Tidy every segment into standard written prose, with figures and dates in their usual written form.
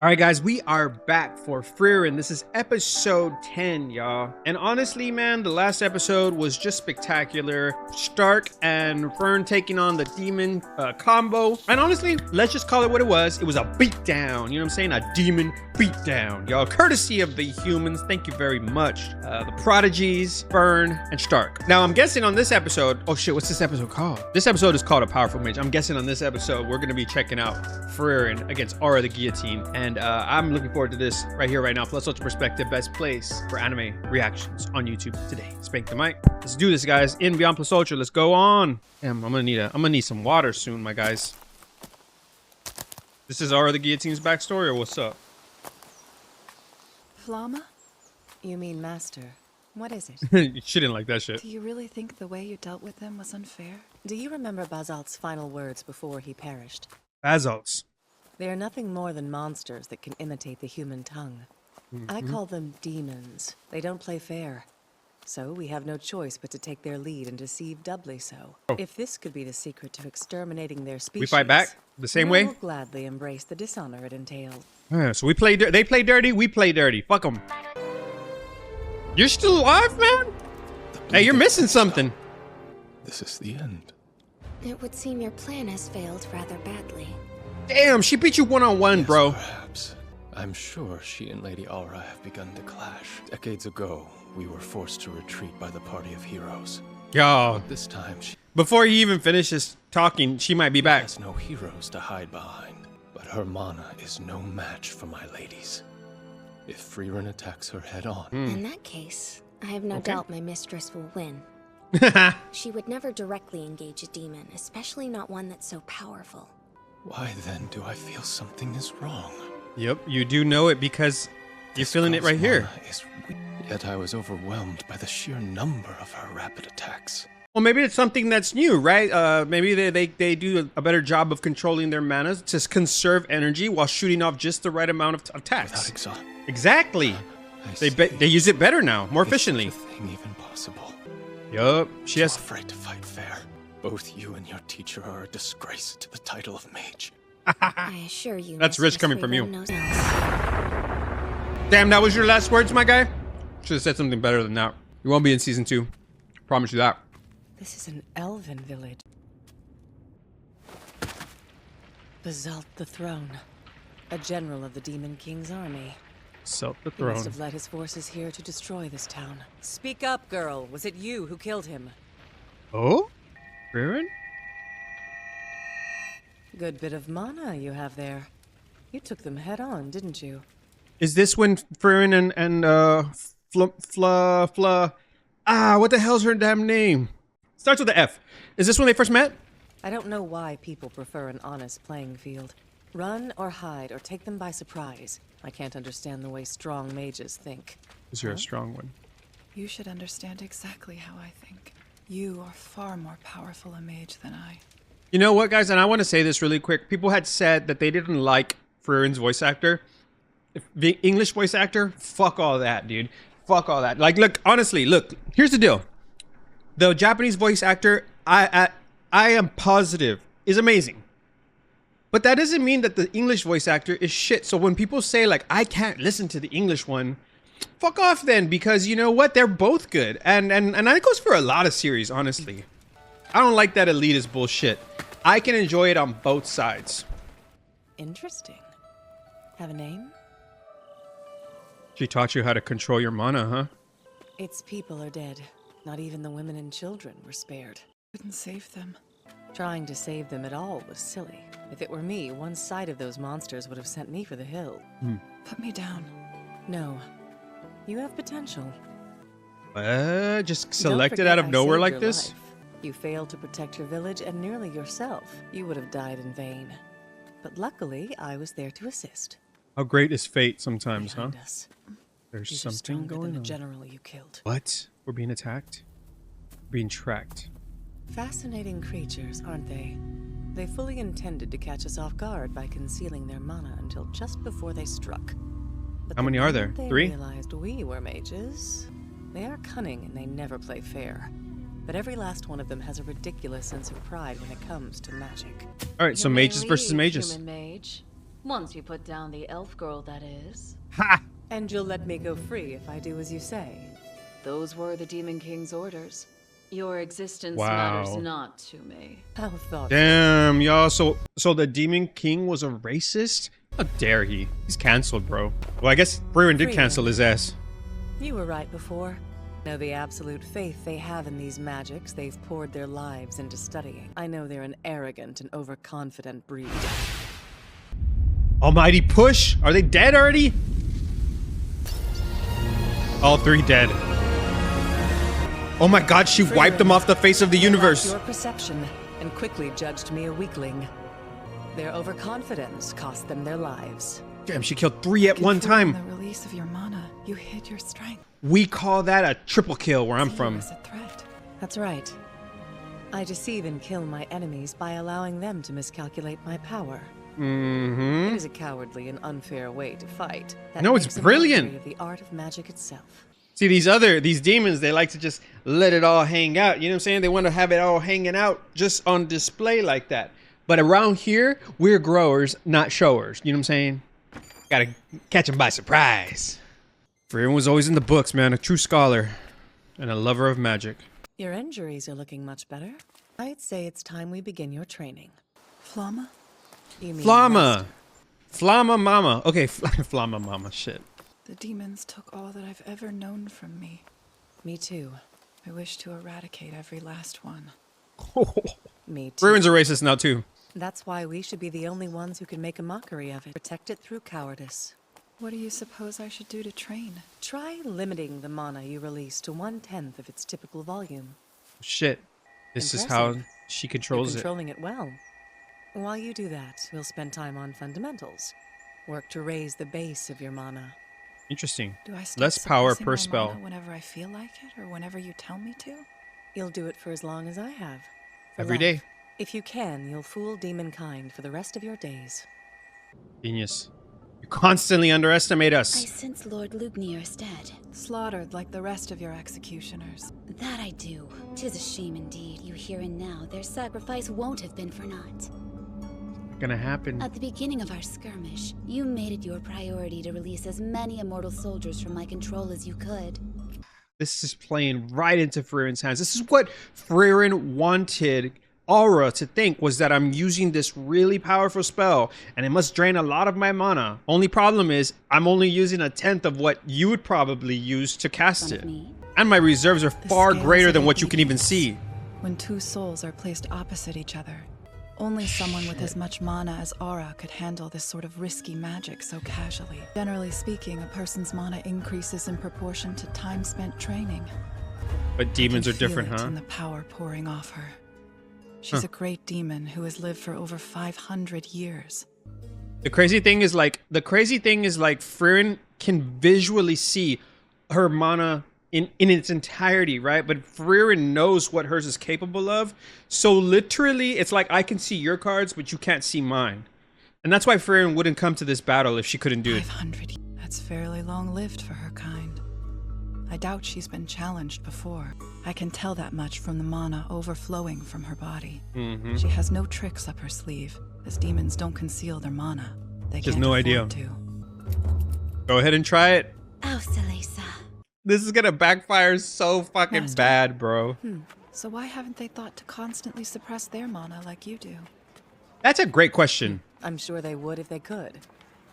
All right, guys, we are back for Frieren. This is episode 10, y'all. And honestly, man, the last episode was just spectacular. Stark and Fern taking on the demon combo. And honestly, let's just call it what it was. It was a beatdown. You know what I'm saying? A demon beatdown, y'all. Courtesy of the humans. Thank you very much. The prodigies, Fern, and Stark. Now, I'm guessing on this episode, oh shit, what's this episode called? This episode is called A Powerful Mage. I'm guessing on this episode, we're going to be checking out Frieren against Aura the Guillotine. And I'm looking forward to this right here, right now. Plus Ultra Perspective, best place for anime reactions on YouTube today. Spank the mic. Let's do this, guys. In Beyond Plus Ultra, let's go on. Damn, I'm gonna need some water soon, my guys. This is Aura the Guillotine's backstory, or what's up? Flama? You mean master. What is it? She didn't like that shit. Do you really think the way you dealt with them was unfair? Do you remember Basalt's final words before he perished? Basalt's. They are nothing more than monsters that can imitate the human tongue. I call them demons. They don't play fair. So we have no choice but to take their lead and deceive doubly so. If this could be the secret to exterminating their species, We fight back the same way? we'll gladly embrace the dishonor it entails. Yeah, so we play. They play dirty. We play dirty. Fuck them. You're still alive, man? Hey, you're missing something. This is the end. It would seem your plan has failed rather badly. Damn, she beat you one-on-one, bro. Perhaps. I'm sure she and Lady Aura have begun to clash. Decades ago, we were forced to retreat by the party of heroes. Yo, This time, she before he even finishes talking, she might be back. has no heroes to hide behind. But her mana is no match for my ladies. If Frieren attacks her head-on, In that case, I have no Okay. doubt my mistress will win. She would never directly engage a demon, especially not one that's so powerful. why then do I feel something is wrong? Yep, you do know it because you're feeling it This right here. mana is weak, yet I was overwhelmed by the sheer number of her rapid attacks. Well, maybe it's something that's new, right? Maybe they do a better job of controlling their mana to conserve energy while shooting off just the right amount of Without attacks. exhaust. Exactly. I They use it better now, more Is efficiently. such a thing even possible? Yup. She I'm has. afraid to fight fair. Both you and your teacher are a disgrace to the title of mage. I assure you, That's rich Mistress coming from you. Frieren knows- Damn, that was your last words, my guy. Should have said something better than that. You won't be in season 2. Promise you that. This is an elven village. Basalt the Throne, a general of the Demon King's army. Self the He must throne. have led his forces here to destroy this town. Speak up, girl. Was it you who killed him? Oh, Frieren? Good bit of mana you have there. You took them head on, didn't you? Is this when Frieren and what the hell's her damn name? Starts with the F. Is this when they first met? I don't know why people prefer an honest playing field. Run or hide or take them by surprise. I can't understand the way strong mages think. Because you're a strong one. You should understand exactly how I think. You are far more powerful a mage than I. You know what, guys? And I want to say this really quick. People had said that they didn't like Frieren's voice actor. The English voice actor, fuck all that, dude. Fuck all that. Like, look, honestly, look. Here's the deal. The Japanese voice actor, I am positive, is amazing. But that doesn't mean that the English voice actor is shit. So when people say, like, I can't listen to the English one, fuck off then, because you know what? They're both good. And that goes for a lot of series, honestly. I don't like that elitist bullshit. I can enjoy it on both sides. Interesting. Have a name? She taught you how to control your mana, huh? Its people are dead. Not even the women and children were spared. Couldn't save them. Trying to save them at all was silly. If it were me, one side of those monsters would have sent me for the hill. Put me down. No. You have potential. Just Don't selected forget out of I nowhere saved like your this? life. You failed to protect your village and nearly yourself. You would have died in vain. But luckily, I was there to assist. How great is fate sometimes, huh? Behind us. There's These are something stronger than going the on. general you killed. What? We're being attacked? Being tracked. Fascinating creatures, aren't they? They fully intended to catch us off guard by concealing their mana until just before they struck. But How the many are there? moment They 3? realized we were mages. They are cunning and they never play fair. But every last one of them has a ridiculous sense of pride when it comes to magic. Alright, so You may mages versus leave, mages. Human mage. Once you put down the elf girl, that is. Ha! And you'll let me go free if I do as you say. Those were the Demon King's orders. Your existence Wow. matters not to me. How thoughtful. Damn, y'all. So the Demon King was a racist? How dare he? He's canceled, bro. Well, I guess Frieren did cancel his ass. You were right before. Know the absolute faith they have in these magics they've poured their lives into studying. I know they're an arrogant and overconfident breed. Almighty push. Are they dead already? All three dead. Oh my god, she wiped them off the face of the universe. Your perception and quickly judged me a weakling. Their overconfidence cost them their lives. Damn, she killed 3 at one time. The release of your mana, you hid your strength. We call that a triple kill where I'm See you from. as a threat. That's right. I deceive and kill my enemies by allowing them to miscalculate my power. It is a cowardly and unfair way to fight. That No, it's makes a brilliant. mockery of the art of magic itself. See, these demons, they like to just let it all hang out. You know what I'm saying? They want to have it all hanging out just on display like that. But around here, we're growers, not showers. You know what I'm saying? Gotta catch them by surprise. Frieren was always in the books, man. A true scholar and a lover of magic. Your injuries are looking much better. I'd say it's time we begin your training. Flamma? You mean Flamma. master. Flamma mama. Okay, Flamma mama. Shit. The demons took all that I've ever known from me. Me too. I wish to eradicate every last one. Me too. Frieren's a racist now, too. That's why we should be the only ones who can make a mockery of it. Protect it through cowardice. What do you suppose I should do to train? Try limiting the mana you release to 1/10 of its typical volume. Shit. This is how Impressive. she You're controls it. controlling it well. While you do that, we'll spend time on fundamentals. Work to raise the base of your mana. Interesting. Do I start Less power suppressing per my spell. mana whenever I feel like it, or whenever you tell me to? You'll do it for as long as I have. For Every life. day. If you can, you'll fool demonkind for the rest of your days. Genius. You constantly underestimate I us. sense Lord Lugnier is dead. Slaughtered like the rest of your executioners. That I do. 'Tis a shame indeed. You here and now, their sacrifice won't have been for naught. Gonna happen. At the beginning of our skirmish, you made it your priority to release as many immortal soldiers from my control as you could. This is playing right into Frieren's hands. This is what Frieren wanted Aura to think, was that I'm using this really powerful spell and it must drain a lot of my mana. Only problem is I'm only using 1/10 of what you would probably use to cast Front it. of me. And my reserves are The far scales greater of than what you can even obedience. see. When two souls are placed opposite each other, only someone with as much mana as Aura could handle this sort of risky magic so casually. Generally speaking, a person's mana increases in proportion to time spent training. But demons I are can feel different, it huh? in the power pouring off her. She's a great demon who has lived for over 500 years. The crazy thing is like Frieren can visually see her mana in its entirety, right? But Frieren knows what hers is capable of. So literally, it's like I can see your cards, but you can't see mine. And that's why Frieren wouldn't come to this battle if she couldn't do it. 500. That's fairly long-lived for her kind. I doubt she's been challenged before. I can tell that much from the mana overflowing from her body. She has no tricks up her sleeve, as demons don't conceal their mana. They She has can't no afford idea. to. Go ahead and try it. Ausalesa. This is gonna backfire so fucking Master. bad, bro. So why haven't they thought to constantly suppress their mana like you do? That's a great question. I'm sure they would if they could,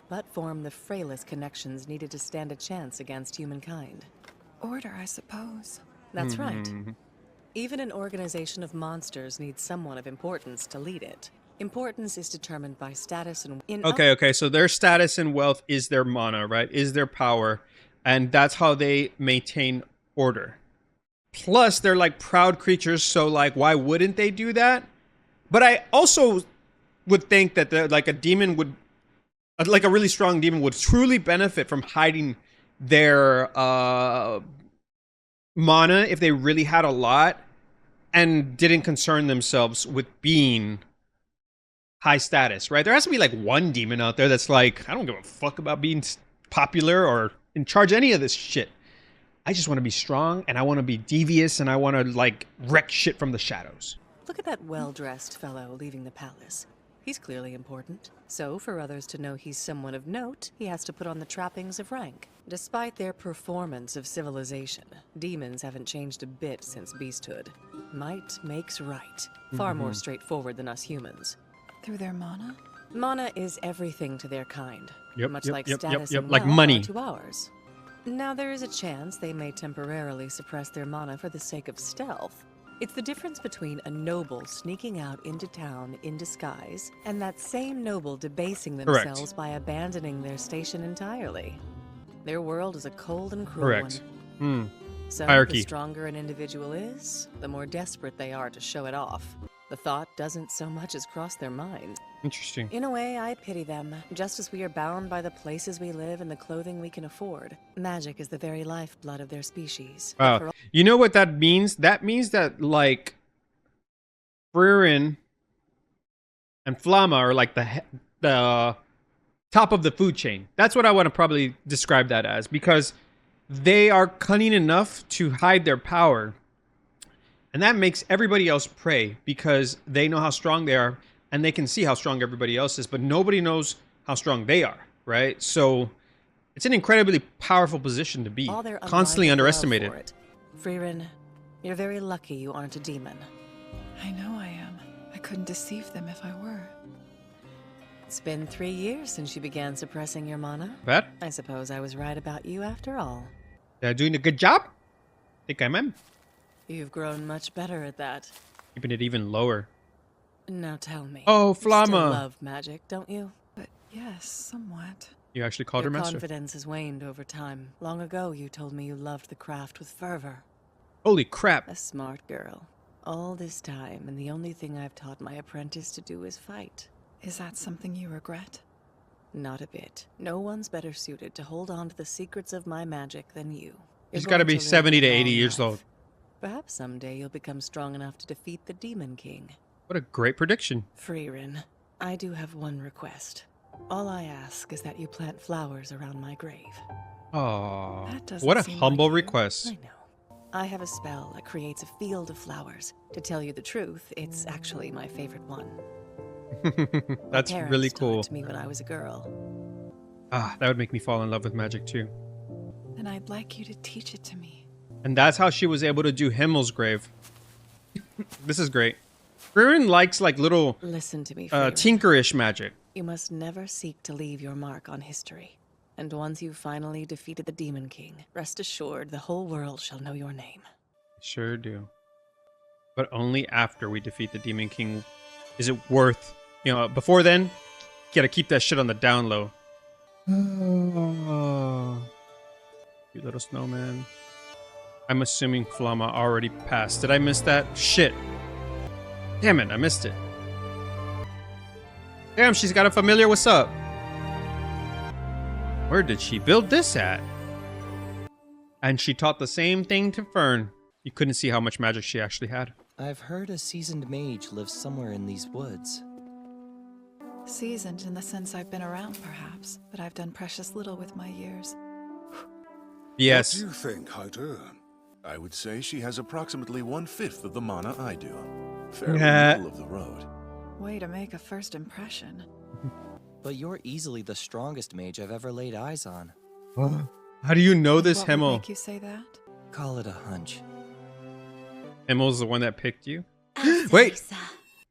but form the frailest connections needed to stand a chance against humankind. Order, I suppose. That's right. Even an organization of monsters needs someone of importance to lead it. Importance is determined by status and Okay, so their status and wealth is their mana, right? Is their power. And that's how they maintain order. Plus, they're like proud creatures, so like, why wouldn't they do that? But I also would think that like a demon would, like a really strong demon would truly benefit from hiding their mana if they really had a lot and didn't concern themselves with being high status, right? There has to be like one demon out there that's like, I don't give a fuck about being popular or in charge of any of this shit. I just want to be strong and I want to be devious and I want to like wreck shit from the shadows. Look at that well-dressed fellow leaving the palace. He's clearly important. So, for others to know he's someone of note, he has to put on the trappings of rank. Despite their performance of civilization, demons haven't changed a bit since beasthood. Might makes right. Far more straightforward than us humans. Through their mana? Mana is everything to their kind. Yep, much yep, like yep, status yep, and like wealth money. are to ours. Now, there is a chance they may temporarily suppress their mana for the sake of stealth. It's the difference between a noble sneaking out into town in disguise and that same noble debasing Correct. themselves by abandoning their station entirely. Their world is a cold and cruel Correct. one. So, Hierarchy. the stronger an individual is, the more desperate they are to show it off. The thought doesn't so much as cross their minds. Interesting. In a way, I pity them. Just as we are bound by the places we live and the clothing we can afford, magic is the very lifeblood of their species. Wow. For all- You know what that means? That means that, like, Frieren and Flama are like the top of the food chain. That's what I want to probably describe that as, because they are cunning enough to hide their power. And that makes everybody else pray because they know how strong they are and they can see how strong everybody else is, but nobody knows how strong they are, right? So it's an incredibly powerful position to be, all their constantly unrivaled love underestimated. for it. Frieren, you're very lucky you aren't a demon. I know I am. I couldn't deceive them if I were. It's been 3 years since you began suppressing your mana. Bad? I suppose I was right about you after all. They're doing a good job? Think I am. You've grown much better at that. Keeping it even lower. Now tell me. Oh, You still Flama. love magic, don't you? But yes, somewhat. You actually called Your her master. confidence has waned over time. Long ago, you told me you loved the craft with fervor. Holy crap. A smart girl. All this time, and the only thing I've taught my apprentice to do is fight. Is that something you regret? Not a bit. No one's better suited to hold on to the secrets of my magic than you. He's You're got to going be live 70 to a 80 long years life. old. Perhaps someday you'll become strong enough to defeat the Demon King. What a great prediction. Frieren, I do have one request. All I ask is that you plant flowers around my grave. Oh, That doesn't what a seem humble like you. request. I know. I have a spell that creates a field of flowers. To tell you the truth, it's actually my favorite one. That's My really parents taught cool. it to me when I was a girl. Ah, that would make me fall in love with magic too. Then I'd like you to teach it to me. And that's how she was able to do Himmel's grave. This is great. Frieren likes like little Listen to me, Frieren. tinkerish magic. You must never seek to leave your mark on history. And once you've finally defeated the Demon King, rest assured the whole world shall know your name. Sure do. But only after we defeat the Demon King is it worth, before then, you gotta keep that shit on the down low. Oh, cute little snowman. I'm assuming Flama already passed. Did I miss that? Shit. Damn it, I missed it. Damn, she's got a familiar what's up. Where did she build this at? And she taught the same thing to Fern. You couldn't see how much magic she actually had. I've heard a seasoned mage lives somewhere in these woods. Seasoned in the sense I've been around, perhaps, but I've done precious little with my years. Yes. What do you think, Hunter? I would say she has approximately 1/5 of the mana I do. Fairly middle of the road. Way to make a first impression. But you're easily the strongest mage I've ever laid eyes on. How do you know this What would Himmel? make you say that? Call it a hunch. Himmel's the one that picked you? Wait.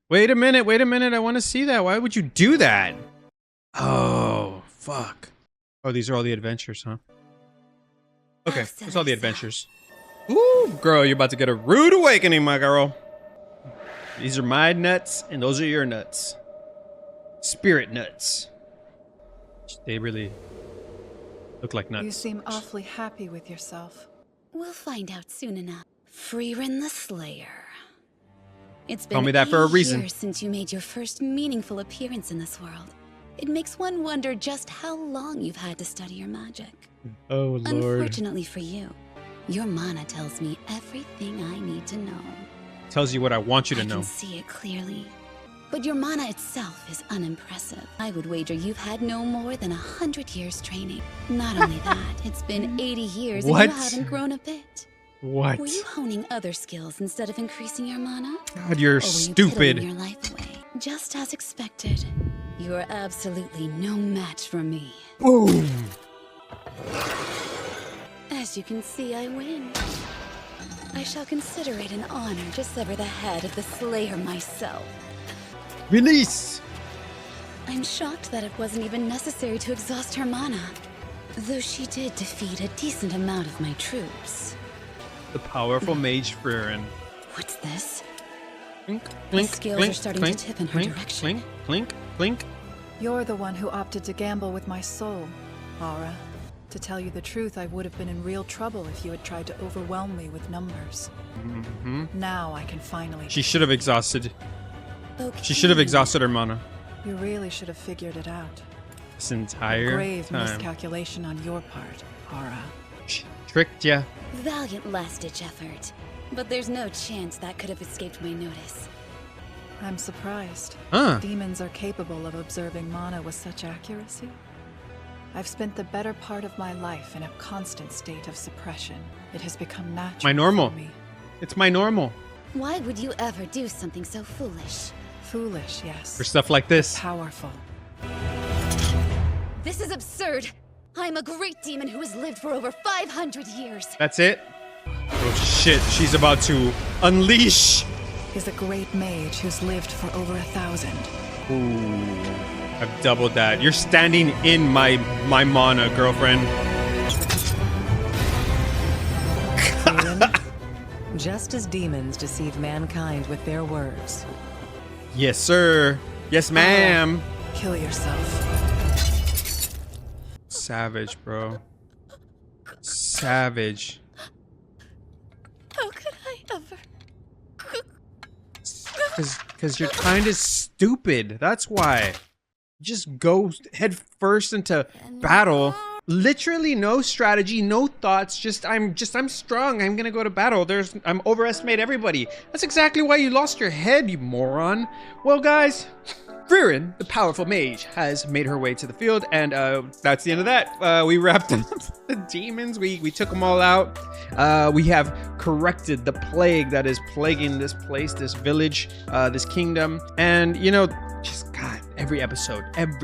Wait a minute. I want to see that. Why would you do that? Oh, fuck. Oh, these are all the adventures, huh? Okay, that's all the adventures. Ooh, girl, you're about to get a rude awakening, my girl. These are my nuts, and those are your nuts. Spirit nuts. They really look like nuts. You seem awfully happy with yourself. We'll find out soon enough. Frieren the Slayer. It's been Call me that for a 8 reason. years since you made your first meaningful appearance in this world. It makes one wonder just how long you've had to study your magic. Oh, Lord. Unfortunately for you, your mana tells me everything I need to know. Tells you what I want you to I know. can see it clearly. But your mana itself is unimpressive. I would wager you've had no more than 100 years training. Not only that, it's been 80 years What? and you haven't grown a bit. What? Were you honing other skills instead of increasing your mana? God, you're Or were you stupid. piddling your life away? Just as expected. You are absolutely no match for me. Boom. As you can see, I win. I shall consider it an honor to sever the head of the Slayer myself. Release. I'm shocked that it wasn't even necessary to exhaust her mana. Though she did defeat a decent amount of my troops. The powerful mage Frieren. What's this? Clink, The clink, scales clink, are starting clink, to tip in her clink, direction. clink, clink, clink. You're the one who opted to gamble with my soul, Aura. To tell you the truth, I would have been in real trouble if you had tried to overwhelm me with numbers. Now I can finally... She should have exhausted. Okay. She should have exhausted her mana You really should have figured it out. this entire Grave time. miscalculation on your part, Aura. She tricked ya. Valiant last-ditch effort. But there's no chance that could have escaped my notice. I'm surprised. Huh. Demons are capable of observing mana with such accuracy. I've spent the better part of my life in a constant state of suppression. It has become natural My normal. for me. It's my normal. Why would you ever do something so foolish? Foolish, yes. For stuff like this. Powerful. This is absurd. I'm a great demon who has lived for over 500 years. That's it? Oh shit, she's about to unleash. Is a great mage who's lived for over 1,000. Ooh. I've doubled that. You're standing in my mana, girlfriend. Frieren, just as demons deceive mankind with their words, Yes, sir. Yes, ma'am. Kill yourself. Savage, bro. Savage. How could I ever? Because you're kind of stupid. That's why. Just go head first into battle. Literally no strategy, no thoughts. I'm strong. I'm gonna go to battle. I'm overestimate everybody. That's exactly why you lost your head, you moron. Well, guys, Frieren, the powerful mage, has made her way to the field, and that's the end of that. We wrapped up the demons. We took them all out. We have corrected the plague that is plaguing this place, this village, this kingdom, and you know, just God, every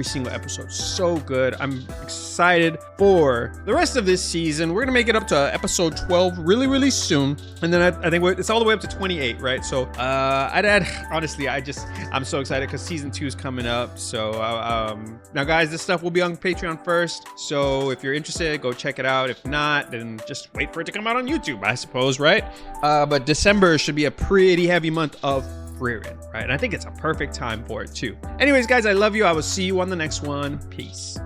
single episode, so good. I'm excited for the rest of this season. We're gonna make it up to episode 12 really soon, and then I think it's all the way up to 28, right? So honestly, I'm so excited because season 2 is coming up. So now guys, this stuff will be on Patreon first, so if you're interested, go check it out. If not, then just wait for it to come out on YouTube, I suppose, right? But December should be a pretty heavy month of Frieren, right? And I think it's a perfect time for it too. Anyways, guys, I love you. I will see you on the next one. Peace.